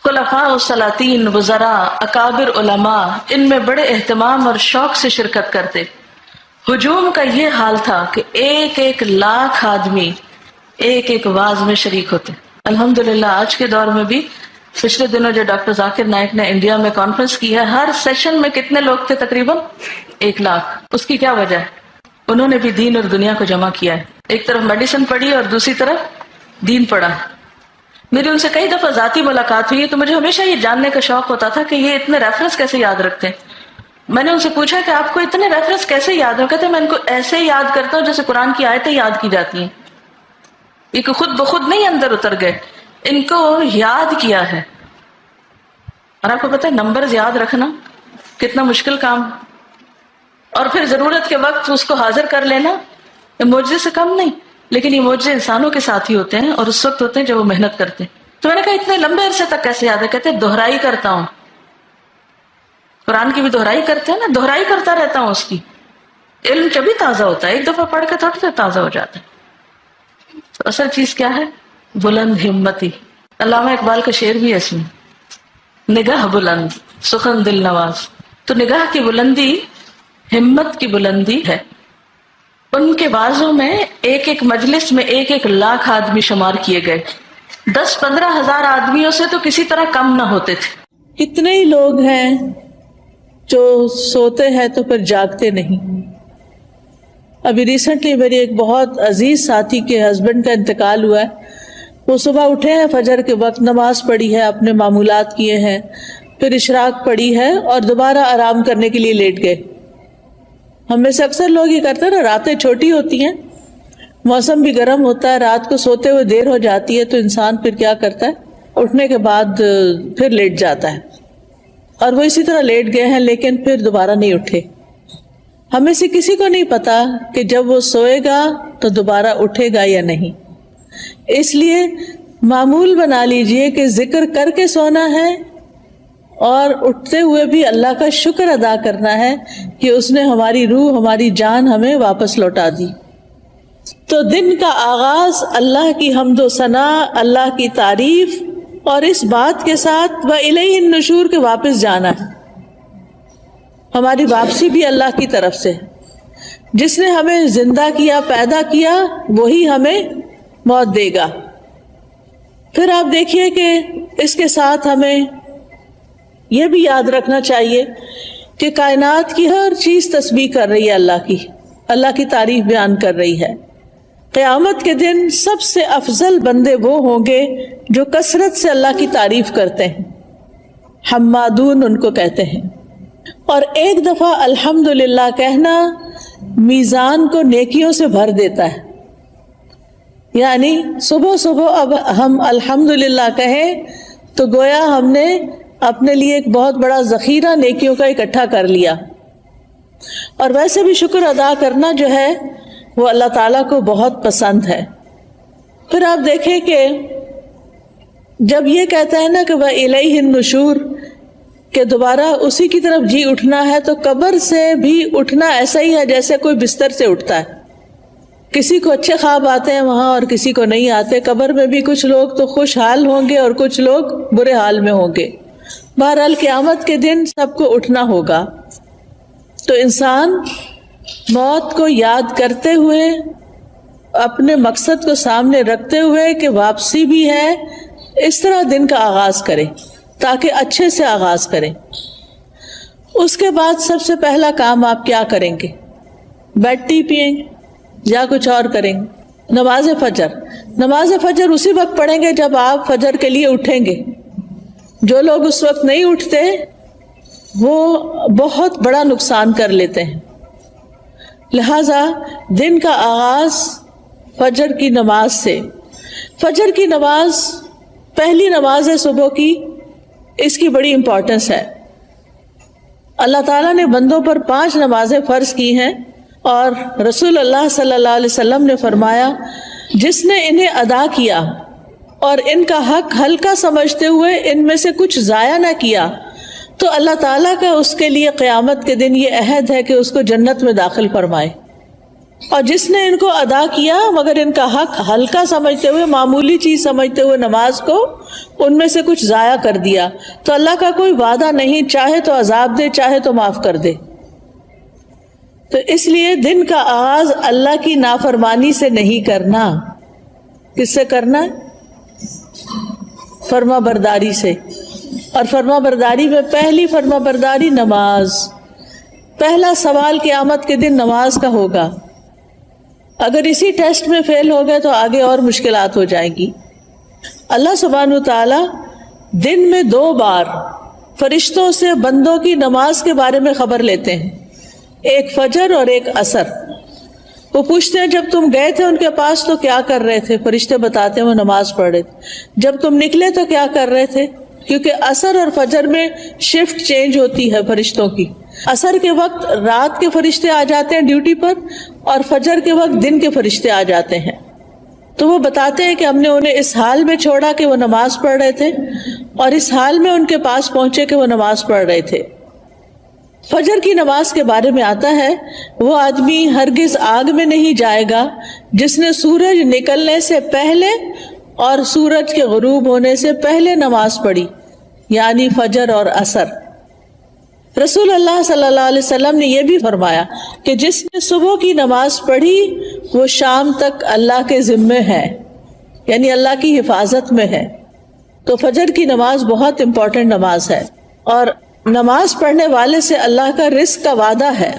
خلفاء و سلاطین، وزراء، اکابر علماء ان میں بڑے اہتمام اور شوق سے شرکت کرتے۔ ہجوم کا یہ حال تھا کہ 1,00,000 آدمی ایک واز میں شریک ہوتے۔ الحمدللہ آج کے دور میں بھی پچھلے دنوں جو ڈاکٹر ذاکر نائک نے انڈیا میں کانفرنس کی ہے، ہر سیشن میں کتنے لوگ تھے؟ تقریباً 1,00,000۔ اس کی کیا وجہ ہے؟ انہوں نے بھی دین اور دنیا کو جمع کیا ہے۔ ایک طرف میڈیسن پڑھی اور دوسری طرف دین پڑھا۔ میری ان سے کئی دفعہ ذاتی ملاقات ہوئی ہے، تو مجھے ہمیشہ یہ جاننے کا شوق ہوتا تھا کہ یہ اتنے ریفرنس کیسے یاد رکھتے ہیں۔ میں نے ان سے پوچھا کہ آپ کو اتنے ریفرنس کیسے یاد ہو؟ کہتے ہیں میں ان کو ایسے یاد کرتا ہوں جیسے قرآن کی آیتیں یاد کی جاتی ہیں۔ یہ کہ خود بخود نہیں اندر اتر گئے، ان کو یاد کیا ہے۔ اور آپ کو پتہ ہے نمبرز یاد رکھنا کتنا مشکل کام، اور پھر ضرورت کے وقت اس کو حاضر کر لینا، یہ معجزے سے کم نہیں۔ لیکن یہ معجزے انسانوں کے ساتھ ہی ہوتے ہیں، اور اس وقت ہوتے ہیں جب وہ محنت کرتے ہیں۔ تو میں نے کہا اتنے لمبے عرصے تک کیسے یاد ہے؟ کہتے ہیں دہرائی کرتا ہوں۔ قرآن کی بھی دہرائی کرتے ہیں نا، دہرائی کرتا رہتا ہوں اس کی۔ علم جبھی تازہ ہوتا ہے، ایک دفعہ پڑھ کے تھوڑا سا تازہ ہو جاتا ہے۔ تو اصل چیز کیا ہے؟ بلند ہمتی۔ علامہ اقبال کا شعر بھی ہے اس میں، نگاہ بلند سخن دل نواز۔ تو نگاہ کی بلندی ہمت کی بلندی ہے۔ ان کے بازوں میں ایک مجلس میں 1,00,000 آدمی شمار کیے گئے۔ 10-15 ہزار آدمیوں سے تو کسی طرح کم نہ ہوتے تھے۔ کتنے ہی لوگ ہیں جو سوتے ہیں تو پھر جاگتے نہیں۔ ابھی ریسنٹلی میری ایک بہت عزیز ساتھی کے ہسبینڈ کا انتقال ہوا ہے۔ وہ صبح اٹھے ہیں، فجر کے وقت نماز پڑھی ہے، اپنے معمولات کیے ہیں، پھر اشراق پڑھی ہے اور دوبارہ آرام کرنے کے لیے لیٹ گئے۔ ہم میں سے اکثر لوگ یہ کرتے ہیں نا، راتیں چھوٹی ہوتی ہیں، موسم بھی گرم ہوتا ہے، رات کو سوتے ہوئے دیر ہو جاتی ہے، تو انسان پھر کیا کرتا ہے؟ اٹھنے کے بعد پھر لیٹ جاتا ہے، اور وہ اسی طرح لیٹ گئے ہیں لیکن پھر دوبارہ نہیں اٹھے۔ ہمیں سے کسی کو نہیں پتا کہ جب وہ سوئے گا تو دوبارہ اٹھے گا یا نہیں۔ اس لیے معمول بنا لیجئے کہ ذکر کر کے سونا ہے، اور اٹھتے ہوئے بھی اللہ کا شکر ادا کرنا ہے کہ اس نے ہماری روح، ہماری جان ہمیں واپس لوٹا دی۔ تو دن کا آغاز اللہ کی حمد و ثنا، اللہ کی تعریف، اور اس بات کے ساتھ وَإِلَيْهِ النُّشُورُ کے واپس جانا ہے۔ ہماری واپسی بھی اللہ کی طرف سے۔ جس نے ہمیں زندہ کیا، پیدا کیا، وہی ہمیں موت دے گا۔ پھر آپ دیکھیے کہ اس کے ساتھ ہمیں یہ بھی یاد رکھنا چاہیے کہ کائنات کی ہر چیز تسبیح کر رہی ہے اللہ کی تعریف بیان کر رہی ہے۔ قیامت کے دن سب سے افضل بندے وہ ہوں گے جو کثرت سے اللہ کی تعریف کرتے ہیں، حمادون ان کو کہتے ہیں۔ اور ایک دفعہ الحمدللہ کہنا میزان کو نیکیوں سے بھر دیتا ہے۔ یعنی صبح صبح اب ہم الحمدللہ کہیں تو گویا ہم نے اپنے لیے ایک بہت بڑا ذخیرہ نیکیوں کا اکٹھا کر لیا۔ اور ویسے بھی شکر ادا کرنا جو ہے وہ اللہ تعالیٰ کو بہت پسند ہے۔ پھر آپ دیکھیں کہ جب یہ کہتا ہے نا کہ وَإِلَيْهِ النُّشُورُ کہ دوبارہ اسی کی طرف جی اٹھنا ہے، تو قبر سے بھی اٹھنا ایسا ہی ہے جیسے کوئی بستر سے اٹھتا ہے۔ کسی کو اچھے خواب آتے ہیں وہاں اور کسی کو نہیں آتے۔ قبر میں بھی کچھ لوگ تو خوشحال ہوں گے اور کچھ لوگ برے حال میں ہوں گے۔ بہرحال قیامت کے دن سب کو اٹھنا ہوگا۔ تو انسان موت کو یاد کرتے ہوئے، اپنے مقصد کو سامنے رکھتے ہوئے کہ واپسی بھی ہے، اس طرح دن کا آغاز کرے تاکہ اچھے سے آغاز کریں۔ اس کے بعد سب سے پہلا کام آپ کیا کریں گے؟ بیڈ ٹی پیئیں گے یا کچھ اور کریں گے؟ نماز فجر اسی وقت پڑھیں گے جب آپ فجر کے لیے اٹھیں گے۔ جو لوگ اس وقت نہیں اٹھتے وہ بہت بڑا نقصان کر لیتے ہیں۔ لہذا دن کا آغاز فجر کی نماز سے۔ فجر کی نماز پہلی نماز ہے صبح کی، اس کی بڑی امپورٹنس ہے۔ اللہ تعالیٰ نے بندوں پر 5 نمازیں فرض کی ہیں، اور رسول اللہ صلی اللہ علیہ وسلم نے فرمایا جس نے انہیں ادا کیا اور ان کا حق ہلکا سمجھتے ہوئے ان میں سے کچھ ضائع نہ کیا، تو اللہ تعالیٰ کا اس کے لیے قیامت کے دن یہ عہد ہے کہ اس کو جنت میں داخل فرمائے۔ اور جس نے ان کو ادا کیا مگر ان کا حق ہلکا سمجھتے ہوئے، معمولی چیز سمجھتے ہوئے نماز کو ان میں سے کچھ ضائع کر دیا، تو اللہ کا کوئی وعدہ نہیں، چاہے تو عذاب دے چاہے تو معاف کر دے۔ تو اس لیے دن کا آغاز اللہ کی نافرمانی سے نہیں کرنا، کس سے کرنا ہے؟ فرما برداری سے۔ اور فرما برداری میں پہلی فرما برداری نماز۔ پہلا سوال قیامت کے دن نماز کا ہوگا، اگر اسی ٹیسٹ میں فیل ہو گئے تو آگے اور مشکلات ہو جائیں گی۔ اللہ سبحانہ وتعالی دن میں 2 بار فرشتوں سے بندوں کی نماز کے بارے میں خبر لیتے ہیں، ایک فجر اور ایک عصر۔ وہ پوچھتے ہیں جب تم گئے تھے ان کے پاس تو کیا کر رہے تھے؟ فرشتے بتاتے ہیں وہ نماز پڑھ رہے تھے۔ جب تم نکلے تو کیا کر رہے تھے؟ کیونکہ عصر اور فجر میں شفٹ چینج ہوتی ہے فرشتوں کی۔ عصر کے وقت رات کے فرشتے آ جاتے ہیں ڈیوٹی پر، اور فجر کے وقت دن کے فرشتے آ جاتے ہیں۔ تو وہ بتاتے ہیں کہ ہم نے انہیں اس حال میں چھوڑا کہ وہ نماز پڑھ رہے تھے، اور اس حال میں ان کے پاس پہنچے کہ وہ نماز پڑھ رہے تھے۔ فجر کی نماز کے بارے میں آتا ہے، وہ آدمی ہرگز آگ میں نہیں جائے گا جس نے سورج نکلنے سے پہلے اور سورج کے غروب ہونے سے پہلے نماز پڑھی، یعنی فجر اور عصر۔ رسول اللہ صلی اللہ علیہ وسلم نے یہ بھی فرمایا کہ جس نے صبح کی نماز پڑھی وہ شام تک اللہ کے ذمے ہے، یعنی اللہ کی حفاظت میں ہے۔ تو فجر کی نماز بہت امپورٹنٹ نماز ہے، اور نماز پڑھنے والے سے اللہ کا رزق کا وعدہ ہے،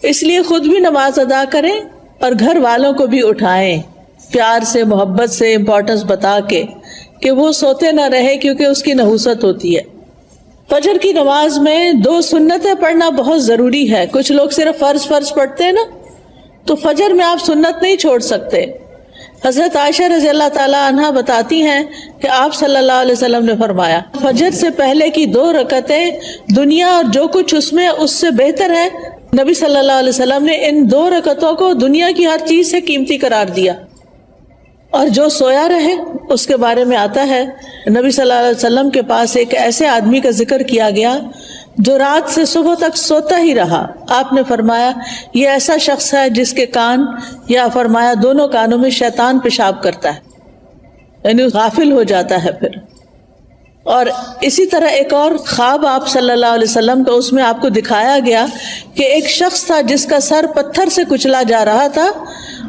اس لیے خود بھی نماز ادا کریں اور گھر والوں کو بھی اٹھائیں، پیار سے، محبت سے، امپورٹنس بتا کے کہ وہ سوتے نہ رہے، کیونکہ اس کی نحوست ہوتی ہے۔ فجر کی نماز میں 2 سنتیں پڑھنا بہت ضروری ہے۔ کچھ لوگ صرف فرض پڑھتے ہیں نا، تو فجر میں آپ سنت نہیں چھوڑ سکتے۔ حضرت عائشہ رضی اللہ تعالی عنہا بتاتی ہیں کہ آپ صلی اللہ علیہ وسلم نے فرمایا، فجر سے پہلے کی 2 رکعتیں دنیا اور جو کچھ اس میں اس سے بہتر ہے۔ نبی صلی اللہ علیہ وسلم نے ان 2 رکعتوں کو دنیا کی ہر چیز سے قیمتی قرار دیا۔ اور جو سویا رہے اس کے بارے میں آتا ہے، نبی صلی اللہ علیہ وسلم کے پاس ایک ایسے آدمی کا ذکر کیا گیا جو رات سے صبح تک سوتا ہی رہا۔ آپ نے فرمایا یہ ایسا شخص ہے جس کے کان، یا فرمایا دونوں کانوں میں شیطان پیشاب کرتا ہے، یعنی غافل ہو جاتا ہے پھر۔ اور اسی طرح ایک اور خواب آپ صلی اللہ علیہ وسلم کا، اس میں آپ کو دکھایا گیا کہ ایک شخص تھا جس کا سر پتھر سے کچلا جا رہا تھا۔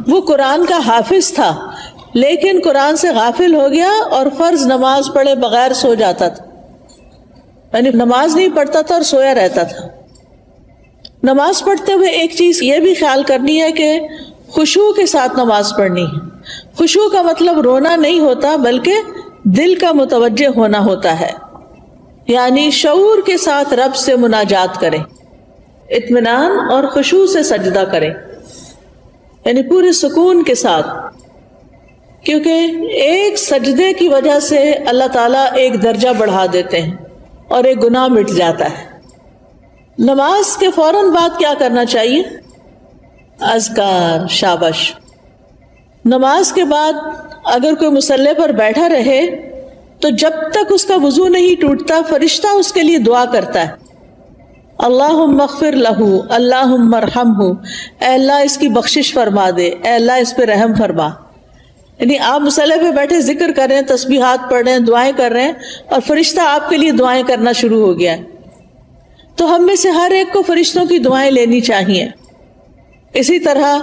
وہ قرآن کا حافظ تھا لیکن قرآن سے غافل ہو گیا اور فرض نماز پڑھے بغیر سو جاتا تھا، یعنی نماز نہیں پڑھتا تھا اور سویا رہتا تھا۔ نماز پڑھتے ہوئے ایک چیز یہ بھی خیال کرنی ہے کہ خشوع کے ساتھ نماز پڑھنی ہے۔ خشوع کا مطلب رونا نہیں ہوتا بلکہ دل کا متوجہ ہونا ہوتا ہے، یعنی شعور کے ساتھ رب سے مناجات کریں، اطمینان اور خشوع سے سجدہ کریں، یعنی پورے سکون کے ساتھ، کیونکہ ایک سجدے کی وجہ سے اللہ تعالیٰ ایک درجہ بڑھا دیتے ہیں اور ایک گناہ مٹ جاتا ہے۔ نماز کے فوراً بعد کیا کرنا چاہیے؟ اذکار، شابش۔ نماز کے بعد اگر کوئی مصلی پر بیٹھا رہے تو جب تک اس کا وضو نہیں ٹوٹتا فرشتہ اس کے لیے دعا کرتا ہے، اللہم اغفر لہ، اللہم ارحمہ، اے اللہ اس کی بخشش فرما دے، اے اللہ اس پہ رحم فرما۔ یعنی آپ مصلی پہ بیٹھے ذکر کر رہے ہیں، تسبیحات پڑھ رہے ہیں، دعائیں کر رہے ہیں، اور فرشتہ آپ کے لیے دعائیں کرنا شروع ہو گیا ہے۔ تو ہم میں سے ہر ایک کو فرشتوں کی دعائیں لینی چاہیے۔ اسی طرح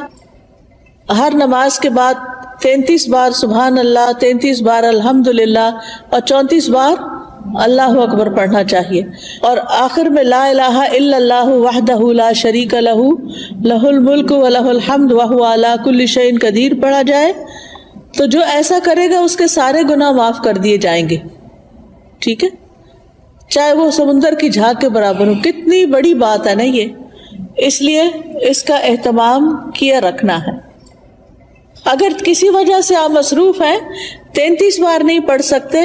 ہر نماز کے بعد 33 بار سبحان اللہ، 33 بار الحمدللہ اور 34 بار اللہ اکبر پڑھنا چاہیے، اور آخر میں لا الہ الا اللہ وحدہ لا شریک لہ لہ الملک ولہ الحمد وہو علی کل شیء قدیر پڑھا جائے تو جو ایسا کرے گا اس کے سارے گناہ معاف کر دیے جائیں گے۔ ٹھیک ہے، چاہے وہ سمندر کی جھاگ کے برابر ہو۔ کتنی بڑی بات ہے نا یہ، اس لیے اس کا اہتمام کیا رکھنا ہے۔ اگر کسی وجہ سے آپ مصروف ہیں، 33 بار نہیں پڑھ سکتے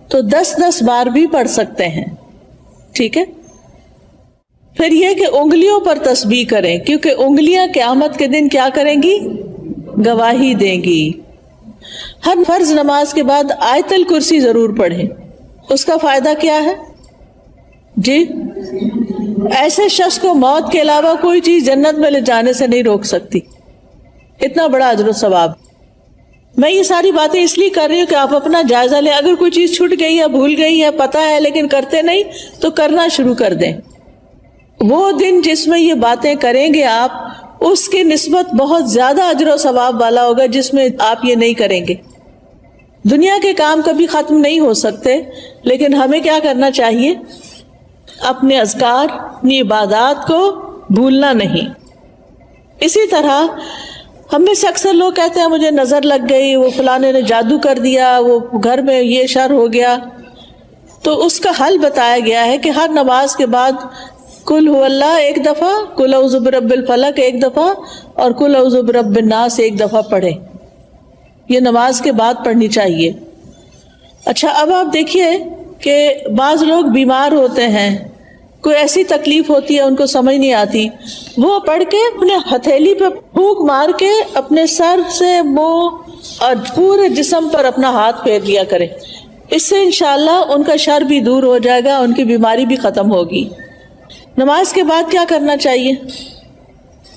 تو 10 بار بھی پڑھ سکتے ہیں۔ ٹھیک ہے، پھر یہ کہ انگلیوں پر تسبیح کریں، کیونکہ انگلیاں قیامت کے دن کیا کریں گی؟ گواہی دیں گی۔ ہر فرض نماز کے بعد آیت الکرسی ضرور پڑھیں۔ اس کا فائدہ کیا ہے؟ جی، ایسے شخص کو موت کے علاوہ کوئی چیز جنت میں لے جانے سے نہیں روک سکتی. اتنا بڑا اجر و ثواب. میں یہ ساری باتیں اس لیے کر رہی ہوں کہ آپ اپنا جائزہ لیں. اگر کوئی چیز چھوٹ گئی ہے, بھول گئی ہے, پتہ ہے لیکن کرتے نہیں, تو کرنا شروع کر دیں. وہ دن جس میں یہ باتیں کریں گے آپ, اس کی نسبت بہت زیادہ اجر و ثواب والا ہوگا جس میں آپ یہ نہیں کریں گے. دنیا کے کام کبھی ختم نہیں ہو سکتے, لیکن ہمیں کیا کرنا چاہیے؟ اپنے اذکار, اپنی عبادات کو بھولنا نہیں. اسی طرح ہم میں سے اکثر لوگ کہتے ہیں مجھے نظر لگ گئی, وہ فلانے نے جادو کر دیا, وہ گھر میں یہ شر ہو گیا. تو اس کا حل بتایا گیا ہے کہ ہر نماز کے بعد قل هو اللہ ایک دفعہ, قل اعوذ برب الفلق ایک دفعہ, اور قل اعوذ برب الناس ایک دفعہ پڑھیں. یہ نماز کے بعد پڑھنی چاہیے. اچھا, اب آپ دیکھیے کہ بعض لوگ بیمار ہوتے ہیں, کوئی ایسی تکلیف ہوتی ہے ان کو سمجھ نہیں آتی, وہ پڑھ کے اپنے ہتھیلی پہ پھونک مار کے اپنے سر سے منہ اور پورے جسم پر اپنا ہاتھ پھیر لیا کرے. اس سے انشاءاللہ ان کا شر بھی دور ہو جائے گا, ان کی بیماری بھی ختم ہوگی. نماز کے بعد کیا کرنا چاہیے؟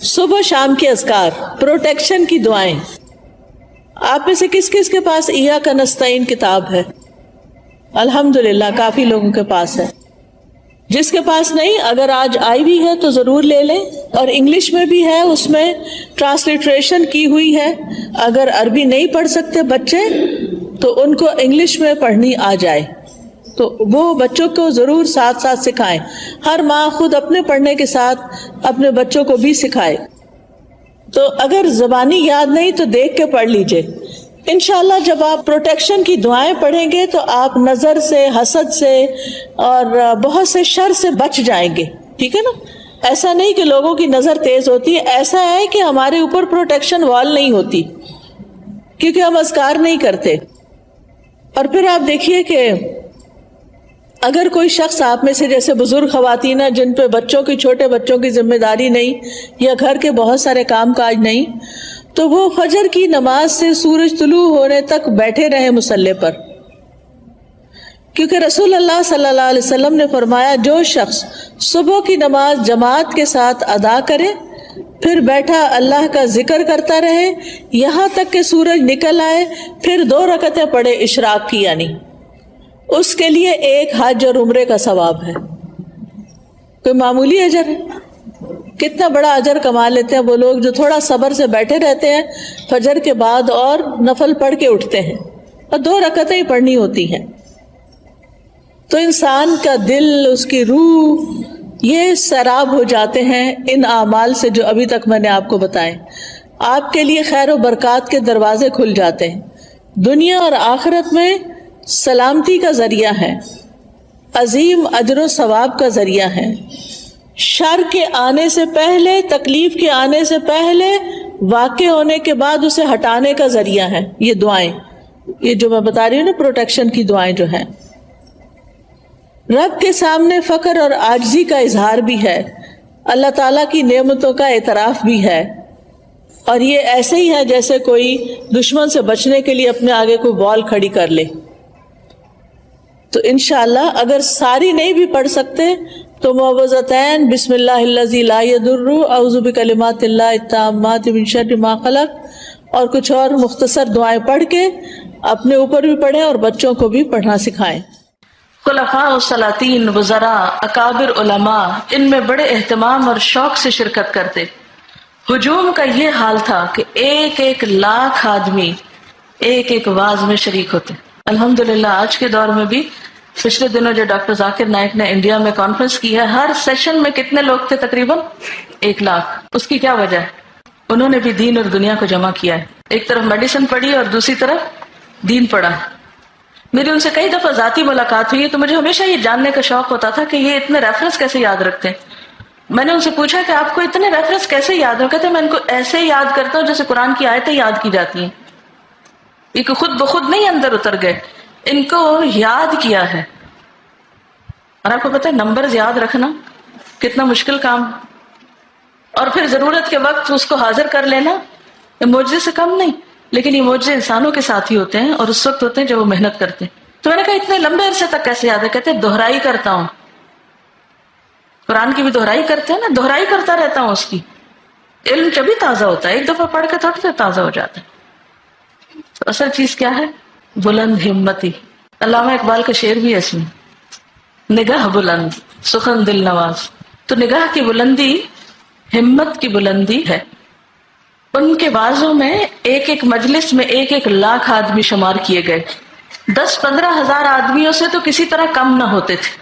صبح شام کے اذکار, پروٹیکشن کی دعائیں. آپ میں سے کس کس کے پاس ایاک نستعین کتاب ہے؟ الحمدللہ کافی لوگوں کے پاس ہے. جس کے پاس نہیں, اگر آج آئی بھی ہے تو ضرور لے لیں. اور انگلش میں بھی ہے, اس میں ٹرانسلیٹریشن کی ہوئی ہے. اگر عربی نہیں پڑھ سکتے بچے تو ان کو انگلش میں پڑھنی آ جائے تو وہ بچوں کو ضرور ساتھ ساتھ سکھائیں. ہر ماں خود اپنے پڑھنے کے ساتھ اپنے بچوں کو بھی سکھائے. تو اگر زبانی یاد نہیں تو دیکھ کے پڑھ لیجئے. انشاءاللہ جب آپ پروٹیکشن کی دعائیں پڑھیں گے تو آپ نظر سے, حسد سے اور بہت سے شر سے بچ جائیں گے. ٹھیک ہے نا؟ ایسا نہیں کہ لوگوں کی نظر تیز ہوتی ہے, ایسا ہے کہ ہمارے اوپر پروٹیکشن وال نہیں ہوتی کیونکہ ہم اذکار نہیں کرتے. اور پھر آپ دیکھیے کہ اگر کوئی شخص آپ میں سے جیسے بزرگ خواتین ہیں جن پہ بچوں کی, چھوٹے بچوں کی ذمہ داری نہیں یا گھر کے بہت سارے کام کاج نہیں, تو وہ فجر کی نماز سے سورج طلوع ہونے تک بیٹھے رہے مصلی پر. کیونکہ رسول اللہ صلی اللہ علیہ وسلم نے فرمایا جو شخص صبح کی نماز جماعت کے ساتھ ادا کرے پھر بیٹھا اللہ کا ذکر کرتا رہے یہاں تک کہ سورج نکل آئے, پھر 2 رکعتیں پڑھے اشراق کی, یعنی اس کے لیے ایک حج اور عمرے کا ثواب ہے. کوئی معمولی اجر ہے؟ کتنا بڑا اجر کما لیتے ہیں وہ لوگ جو تھوڑا صبر سے بیٹھے رہتے ہیں فجر کے بعد اور نفل پڑھ کے اٹھتے ہیں, اور 2 رکعتیں ہی پڑھنی ہوتی ہیں. تو انسان کا دل, اس کی روح, یہ سیراب ہو جاتے ہیں ان اعمال سے جو ابھی تک میں نے آپ کو بتائے. آپ کے لیے خیر و برکات کے دروازے کھل جاتے ہیں, دنیا اور آخرت میں سلامتی کا ذریعہ ہے, عظیم اجر و ثواب کا ذریعہ ہے. شر کے آنے سے پہلے, تکلیف کے آنے سے پہلے, واقع ہونے کے بعد اسے ہٹانے کا ذریعہ ہے یہ دعائیں. یہ جو میں بتا رہی ہوں نا پروٹیکشن کی دعائیں جو ہیں, رب کے سامنے فقر اور عاجزی کا اظہار بھی ہے, اللہ تعالیٰ کی نعمتوں کا اعتراف بھی ہے. اور یہ ایسے ہی ہے جیسے کوئی دشمن سے بچنے کے لیے اپنے آگے کوئی وال کھڑی کر لے. تو انشاءاللہ اگر ساری نہیں بھی پڑھ سکتے تو معوذتین, بسم اللہ الذی لا یضر, اعوذ بکلمات اللہ التامات من شر ما خلق, اور کچھ اور مختصر دعائیں پڑھ کے اپنے اوپر بھی پڑھیں اور بچوں کو بھی پڑھنا سکھائیں. خلفاء و سلاطین, وزراء, اکابر علماء ان میں بڑے اہتمام اور شوق سے شرکت کرتے. ہجوم کا یہ حال تھا کہ 1 لاکھ آدمی ایک واز میں شریک ہوتے. الحمدللہ آج کے دور میں بھی, پچھلے دنوں جو ڈاکٹر ذاکر نائک نے انڈیا میں کانفرنس کی ہے, ہر سیشن میں کتنے لوگ تھے؟ تقریباً 1 لاکھ. اس کی کیا وجہ ہے؟ انہوں نے بھی دین اور دنیا کو جمع کیا ہے. ایک طرف میڈیسن پڑھی اور دوسری طرف دین پڑھا. میری ان سے کئی دفعہ ذاتی ملاقات ہوئی ہے تو مجھے ہمیشہ یہ جاننے کا شوق ہوتا تھا کہ یہ اتنے ریفرنس کیسے یاد رکھتے ہیں. میں نے ان سے پوچھا کہ آپ کو اتنے ریفرنس کیسے یاد ہو؟ کہتے ہیں میں ان کو ایسے یاد کرتا ہوں جیسے قرآن کی آیتیں یاد کی جاتی ہیں. یہ خود بخود نہیں اندر اتر گئے, ان کو یاد کیا ہے. اور آپ کو پتہ ہے نمبرز یاد رکھنا کتنا مشکل کام, اور پھر ضرورت کے وقت اس کو حاضر کر لینا, یہ معجزے سے کم نہیں. لیکن یہ معجزے انسانوں کے ساتھ ہی ہوتے ہیں اور اس وقت ہوتے ہیں جب وہ محنت کرتے ہیں. تو میں نے کہا اتنے لمبے عرصے تک کیسے یاد ہے؟ کہتے ہیں دہرائی کرتا ہوں. قرآن کی بھی دہرائی کرتے ہیں نا، دہرائی کرتا رہتا ہوں اس کی. علم جبھی تازہ ہوتا ہے، ایک دفعہ پڑھ کے تھوڑی دیر تازہ ہو جاتا ہے. تو اصل چیز کیا ہے؟ بلند ہمتی. علامہ اقبال کا شعر بھی ہے اس میں، نگاہ بلند سخن دل نواز. تو نگاہ کی بلندی ہمت کی بلندی ہے. ان کے بازوں میں ایک ایک مجلس میں 1,00,000 آدمی شمار کیے گئے. 10-15 ہزار آدمیوں سے تو کسی طرح کم نہ ہوتے تھے.